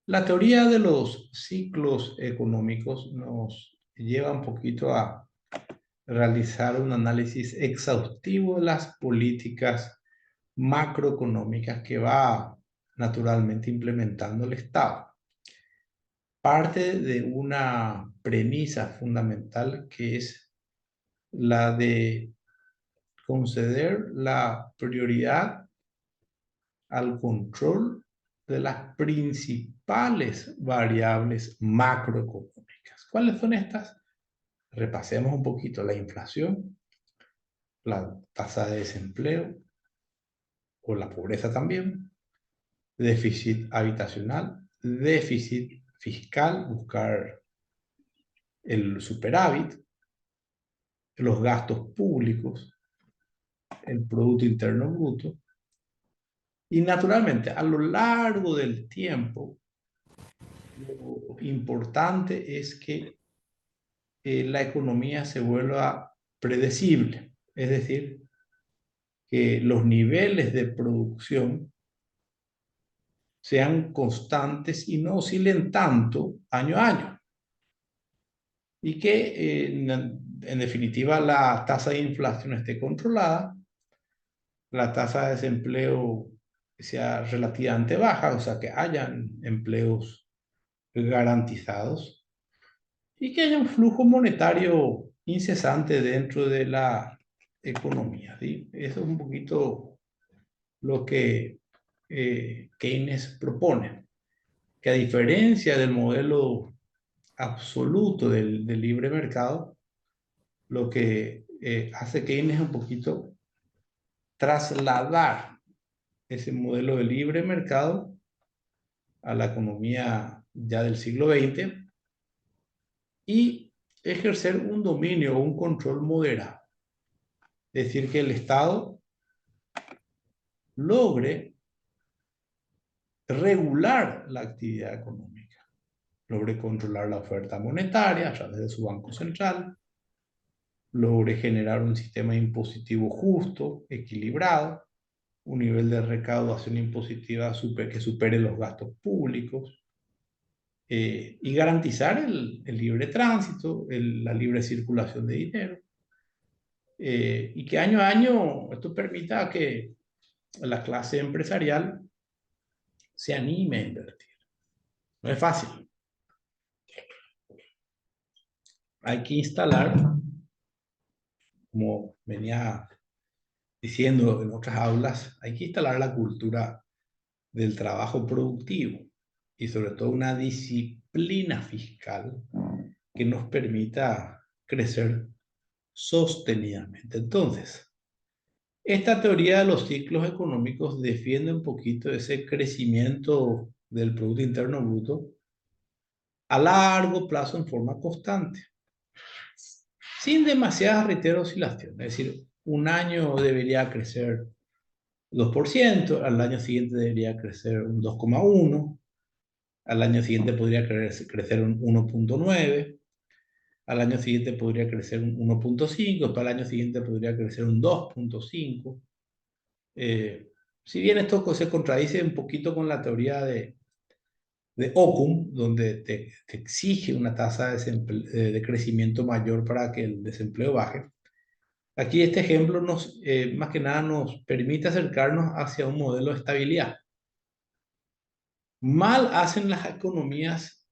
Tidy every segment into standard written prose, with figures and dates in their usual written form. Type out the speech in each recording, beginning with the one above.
La teoría de los ciclos económicos nos lleva un poquito a realizar un análisis exhaustivo de las políticas macroeconómicas que va naturalmente implementando el Estado. Parte de una premisa fundamental que es la de conceder la prioridad al control de las principales variables macroeconómicas. ¿Cuáles son estas? Repasemos un poquito la inflación, la tasa de desempleo o la pobreza también, déficit habitacional, déficit fiscal, buscar el superávit, los gastos públicos, el Producto Interno Bruto. Y naturalmente, a lo largo del tiempo, lo importante es que la economía se vuelva predecible, es decir, que los niveles de producción sean constantes y no oscilen tanto año a año. Y que, en definitiva, la tasa de inflación esté controlada, la tasa de desempleo sea relativamente baja, o sea, que hayan empleos garantizados y que haya un flujo monetario incesante dentro de la economía, ¿sí? Eso es un poquito lo que Keynes propone, que a diferencia del modelo absoluto del libre mercado, lo que hace Keynes es un poquito trasladar ese modelo de libre mercado a la economía ya del siglo XX y ejercer un dominio o un control moderado. Es decir, que el Estado logre regular la actividad económica, logre controlar la oferta monetaria a través de su Banco Central, logre generar un sistema impositivo justo, equilibrado, un nivel de recaudación impositiva que supere los gastos públicos, y garantizar el libre tránsito, la libre circulación de dinero, y que año a año esto permita que la clase empresarial se anime a invertir. No es fácil. Hay que instalar, como venía diciendo en otras aulas, hay que instalar la cultura del trabajo productivo y sobre todo una disciplina fiscal que nos permita crecer sostenidamente. Entonces, esta teoría de los ciclos económicos defiende un poquito ese crecimiento del Producto Interno Bruto a largo plazo en forma constante, sin demasiadas, reitero, oscilaciones. Es decir, un año debería crecer 2%, al año siguiente debería crecer un 2,1%, al año siguiente podría crecer un 1,9%, al año siguiente podría crecer un 1,5%, para el año siguiente podría crecer un 2,5%. Si bien esto se contradice un poquito con la teoría de Ockham, donde te exige una tasa de crecimiento mayor para que el desempleo baje, aquí este ejemplo más que nada nos permite acercarnos hacia un modelo de estabilidad. Mal hacen las economías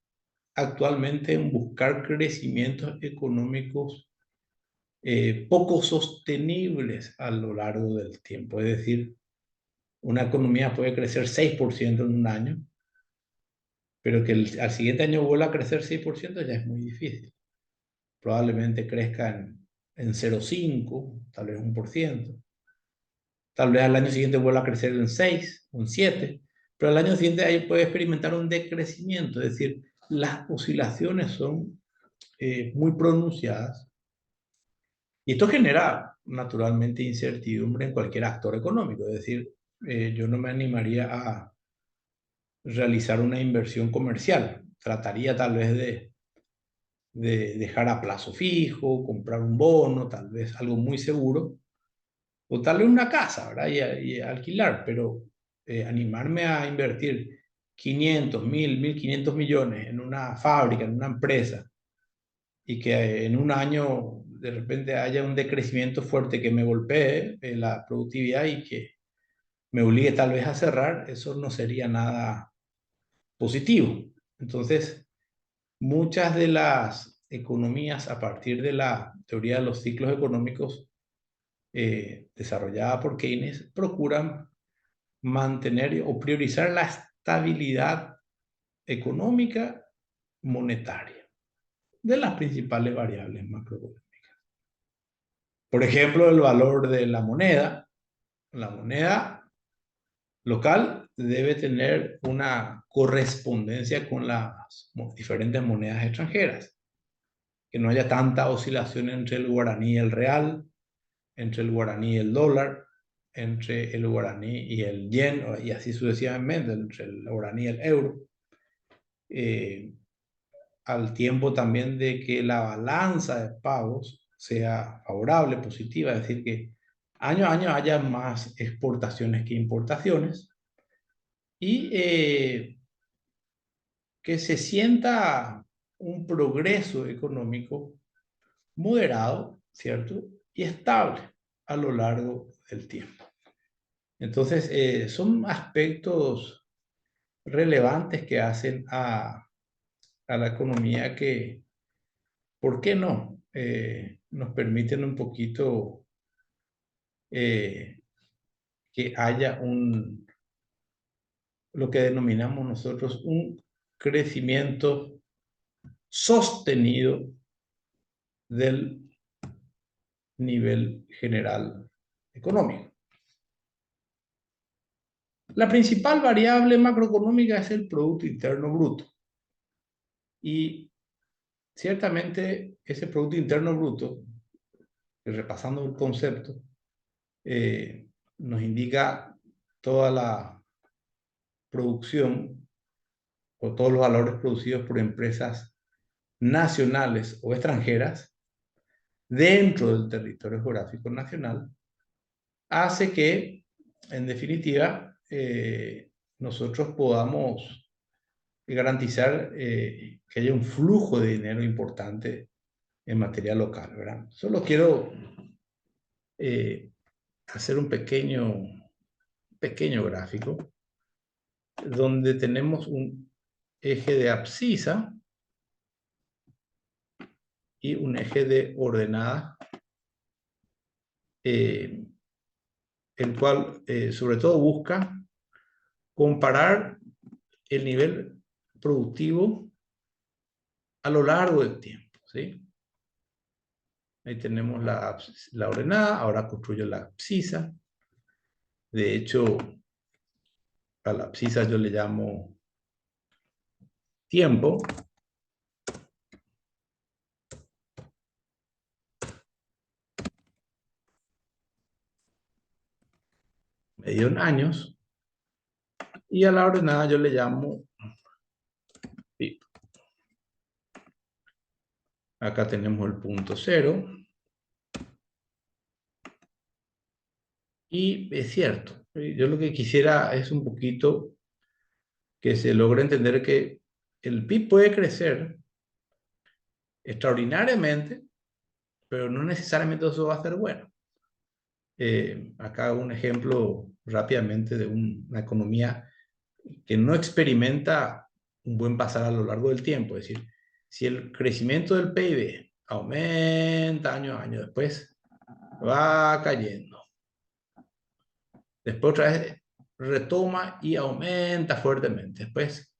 actualmente en buscar crecimientos económicos poco sostenibles a lo largo del tiempo. Es decir, una economía puede crecer 6% en un año, pero que al siguiente año vuelva a crecer 6% ya es muy difícil. Probablemente crezca en 0,5, tal vez 1%. Tal vez al año siguiente vuelva a crecer en 6, en 7, pero al año siguiente ahí puede experimentar un decrecimiento, es decir, las oscilaciones son muy pronunciadas y esto genera naturalmente incertidumbre en cualquier actor económico, es decir, yo no me animaría a realizar una inversión comercial, trataría tal vez de dejar a plazo fijo, comprar un bono, tal vez algo muy seguro, o tal vez una casa, ¿verdad? Y alquilar, pero animarme a invertir 500, 1000, 1500 millones en una fábrica, en una empresa, y que en un año de repente haya un decrecimiento fuerte que me golpee la productividad y que me obligue tal vez a cerrar, eso no sería nada positivo. Entonces, muchas de las economías a partir de la teoría de los ciclos económicos desarrollada por Keynes procuran mantener o priorizar la estabilidad económica monetaria de las principales variables macroeconómicas. Por ejemplo, el valor de la moneda. La moneda local debe tener una correspondencia con las diferentes monedas extranjeras, que no haya tanta oscilación entre el guaraní y el real, entre el guaraní y el dólar, entre el guaraní y el yen, y así sucesivamente, entre el guaraní y el euro. Al tiempo también de que la balanza de pagos sea favorable, positiva, es decir, que año a año haya más exportaciones que importaciones y que se sienta un progreso económico moderado, ¿cierto? Y estable a lo largo del tiempo. Entonces, son aspectos relevantes que hacen a la economía que, ¿por qué no? Nos permiten un poquito eh, que haya lo que denominamos nosotros un crecimiento sostenido del nivel general económico. La principal variable macroeconómica es el Producto Interno Bruto. Y ciertamente ese Producto Interno Bruto, repasando el concepto, nos indica toda la producción o todos los valores producidos por empresas nacionales o extranjeras dentro del territorio geográfico nacional, hace que, en definitiva, nosotros podamos garantizar que haya un flujo de dinero importante en materia local, ¿verdad? Solo quiero hacer un pequeño gráfico donde tenemos un eje de abscisa y un eje de ordenada, el cual sobre todo busca comparar el nivel productivo a lo largo del tiempo, ¿sí? Ahí tenemos la ordenada, ahora construyo la abscisa. De hecho, a la abscisa yo le llamo tiempo. Medio en años. Y a la ordenada yo le llamo PIB. Acá tenemos el punto cero. Y es cierto, yo lo que quisiera es un poquito que se logre entender que el PIB puede crecer extraordinariamente, pero no necesariamente eso va a ser bueno. Acá hago un ejemplo rápidamente de una economía que no experimenta un buen pasar a lo largo del tiempo. Es decir, si el crecimiento del PIB aumenta año a año, después va cayendo. Después otra vez retoma y aumenta fuertemente. Después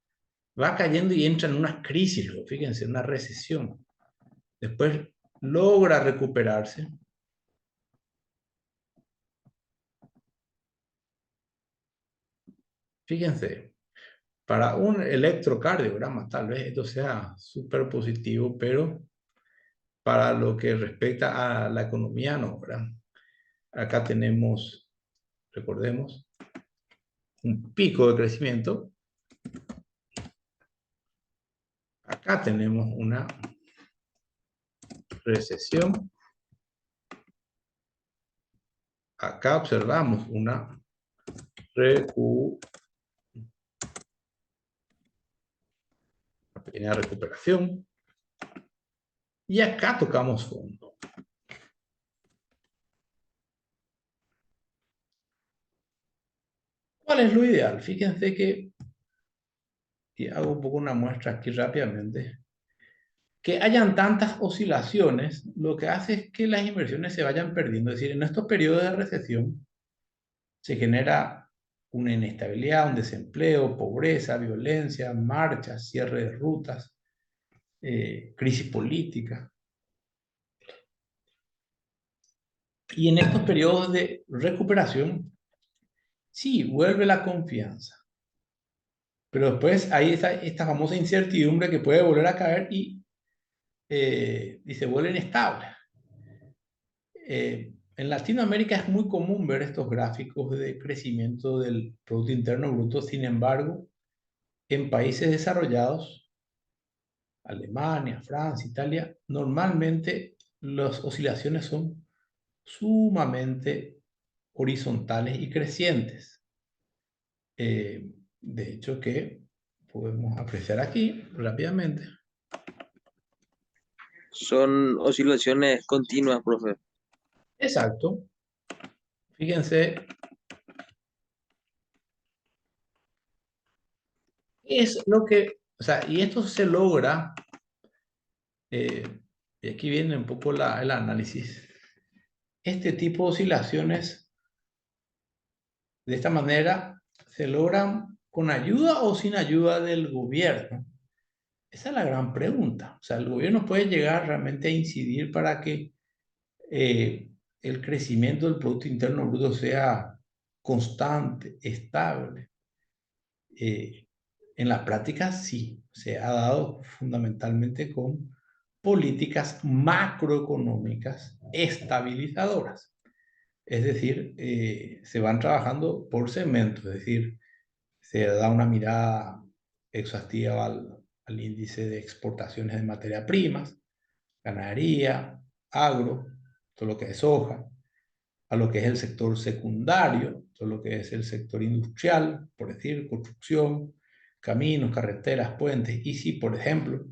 va cayendo y entra en una crisis, fíjense, una recesión. Después logra recuperarse. Fíjense, para un electrocardiograma tal vez esto sea súper positivo, pero para lo que respecta a la economía no, ¿verdad? Acá tenemos, recordemos, un pico de crecimiento. Acá tenemos una recesión. Acá observamos una recuperación. una pequeña recuperación. Y acá tocamos fondo. ¿Cuál es lo ideal? Fíjense que, y hago un poco una muestra aquí rápidamente, que hayan tantas oscilaciones, lo que hace es que las inversiones se vayan perdiendo. Es decir, en estos periodos de recesión se genera una inestabilidad, un desempleo, pobreza, violencia, marchas, cierre de rutas, crisis política. Y en estos periodos de recuperación, sí, vuelve la confianza. Pero después hay esta famosa incertidumbre que puede volver a caer y se vuelve inestable. En Latinoamérica es muy común ver estos gráficos de crecimiento del Producto Interno Bruto. Sin embargo, en países desarrollados, Alemania, Francia, Italia, normalmente las oscilaciones son sumamente horizontales y crecientes. De hecho, que podemos apreciar aquí rápidamente. Son oscilaciones continuas, profe. Exacto. Fíjense, es lo que, o sea, y esto se logra, y aquí viene un poco el análisis. Este tipo de oscilaciones, de esta manera, se logran con ayuda o sin ayuda del gobierno. Esa es la gran pregunta. O sea, el gobierno puede llegar realmente a incidir para que el crecimiento del Producto Interno Bruto sea constante, estable. En la práctica sí, se ha dado fundamentalmente con políticas macroeconómicas estabilizadoras. Es decir, se van trabajando por segmentos, es decir, se da una mirada exhaustiva al índice de exportaciones de materias primas, ganadería, agro, todo lo que es soja, a lo que es el sector secundario, todo lo que es el sector industrial, por decir, construcción, caminos, carreteras, puentes, y si, por ejemplo,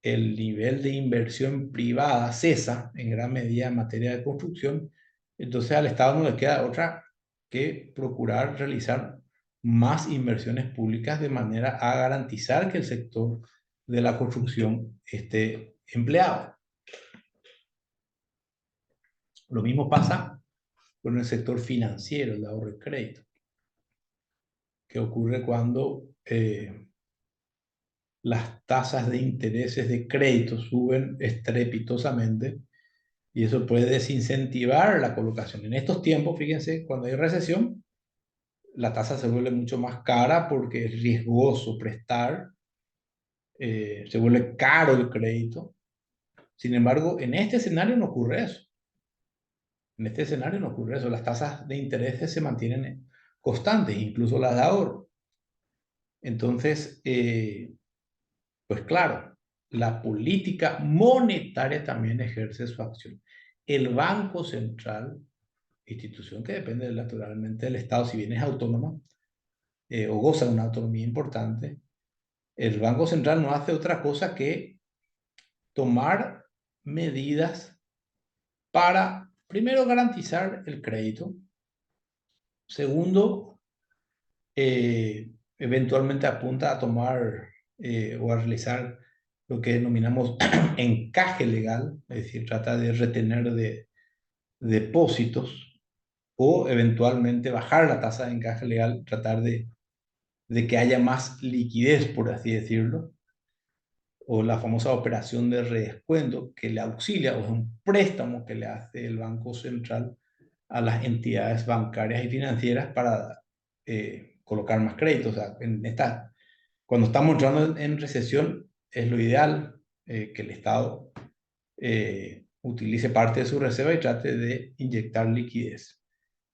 el nivel de inversión privada cesa en gran medida en materia de construcción, entonces al Estado no le queda otra que procurar realizar más inversiones públicas de manera a garantizar que el sector de la construcción esté empleado. Lo mismo pasa con el sector financiero, el ahorro y crédito, que ocurre cuando las tasas de intereses de crédito suben estrepitosamente y eso puede desincentivar la colocación. En estos tiempos, fíjense, cuando hay recesión, la tasa se vuelve mucho más cara porque es riesgoso prestar, se vuelve caro el crédito. Sin embargo, en este escenario no ocurre eso. En este escenario no ocurre eso. Las tasas de intereses se mantienen constantes, incluso las de ahorro. Entonces, pues claro, la política monetaria también ejerce su acción. El Banco Central, institución que depende naturalmente del Estado, si bien es autónoma o goza de una autonomía importante, el Banco Central no hace otra cosa que tomar medidas para, primero, garantizar el crédito, segundo, eventualmente apunta a tomar o a realizar lo que denominamos encaje legal, es decir, trata de retener depósitos o eventualmente bajar la tasa de encaje legal, tratar de que haya más liquidez, por así decirlo, o la famosa operación de redescuento que le auxilia, o es un préstamo que le hace el Banco Central a las entidades bancarias y financieras para colocar más créditos. O sea, cuando estamos entrando en recesión, es lo ideal que el Estado utilice parte de su reserva y trate de inyectar liquidez.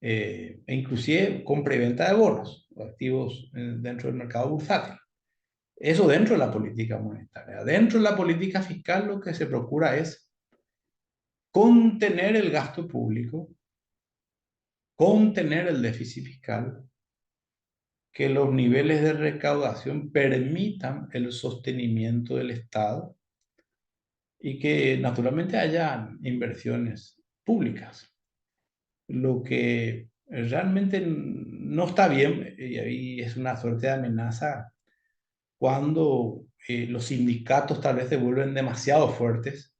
E inclusive compra y venta de bonos o activos dentro del mercado bursátil. Eso dentro de la política monetaria. Dentro de la política fiscal lo que se procura es contener el gasto público, contener el déficit fiscal, que los niveles de recaudación permitan el sostenimiento del Estado y que naturalmente haya inversiones públicas. Lo que realmente no está bien, y ahí es una suerte de amenaza, cuando los sindicatos tal vez se vuelven demasiado fuertes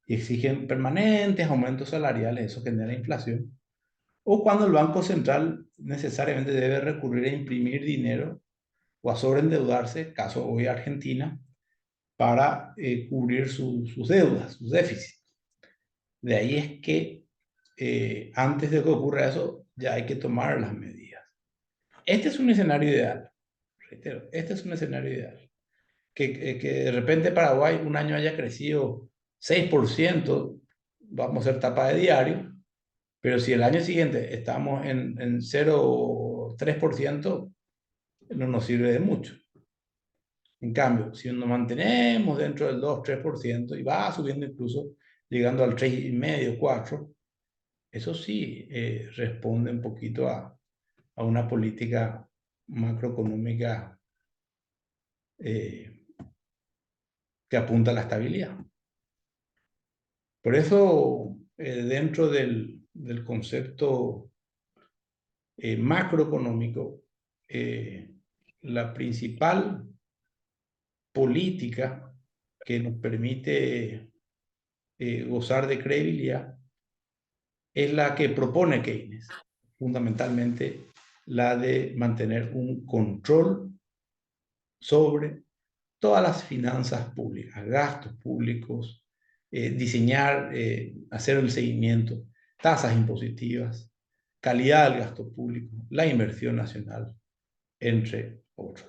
y exigen permanentes aumentos salariales, eso genera inflación, o cuando el Banco Central necesariamente debe recurrir a imprimir dinero o a sobreendeudarse, caso hoy Argentina, para cubrir sus deudas, sus déficits. De ahí es que antes de que ocurra eso, ya hay que tomar las medidas. Este es un escenario ideal, reitero, este es un escenario ideal. Que de repente Paraguay un año haya crecido 6%, vamos a ser tapa de diario, pero si el año siguiente estamos en 0,3%, no nos sirve de mucho. En cambio, si nos mantenemos dentro del 2-3% y va subiendo incluso llegando al 3,5, 4, eso sí responde un poquito a una política macroeconómica eh, que apunta a la estabilidad. Por eso, dentro del concepto macroeconómico, la principal política que nos permite gozar de credibilidad es la que propone Keynes, fundamentalmente la de mantener un control sobre todas las finanzas públicas, gastos públicos, diseñar, hacer el seguimiento, tasas impositivas, calidad del gasto público, la inversión nacional, entre otros.